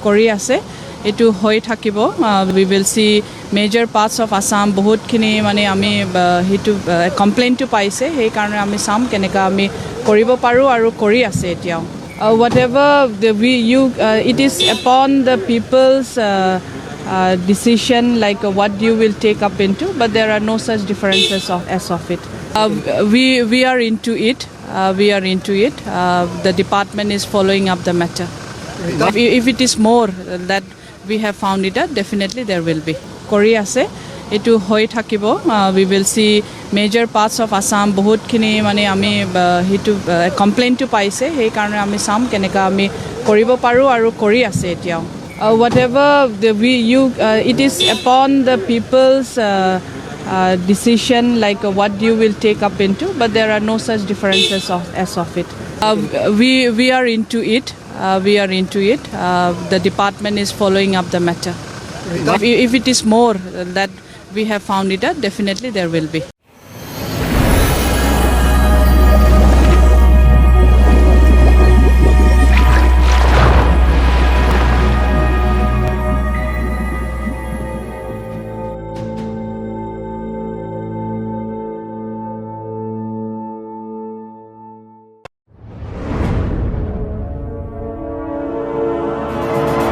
কৰি আছে এটো হৈ থাকিব we will see major parts of Assam বহুতখিনি মানে আমি হিটো কমপ্লেইন টু পাইছে সেই কাৰণে আমি সাম কেনেকা আমি কৰিব পাৰো আৰু কৰি আছে এতিয়াও whatever it is upon the people's decision like what you will take up into, but there are no such differences of it. We are into it. The department is following up the matter. If it is more that we have found it out, definitely there will be. Kori ase etu hoi thakibo we will see major parts of Assam বহুতখিনি মানে আমি হিটো complain two পাইছে সেই কাৰণে আমি সাম কেনেকা আমি কৰিব পাৰো আৰু কৰি আছে এতিয়াও whatever it is upon the people's decision like what you will take up into, but there are no such differences of it. We are into it. The department is following up the matter. If it is more that we have found it out, definitely there will be.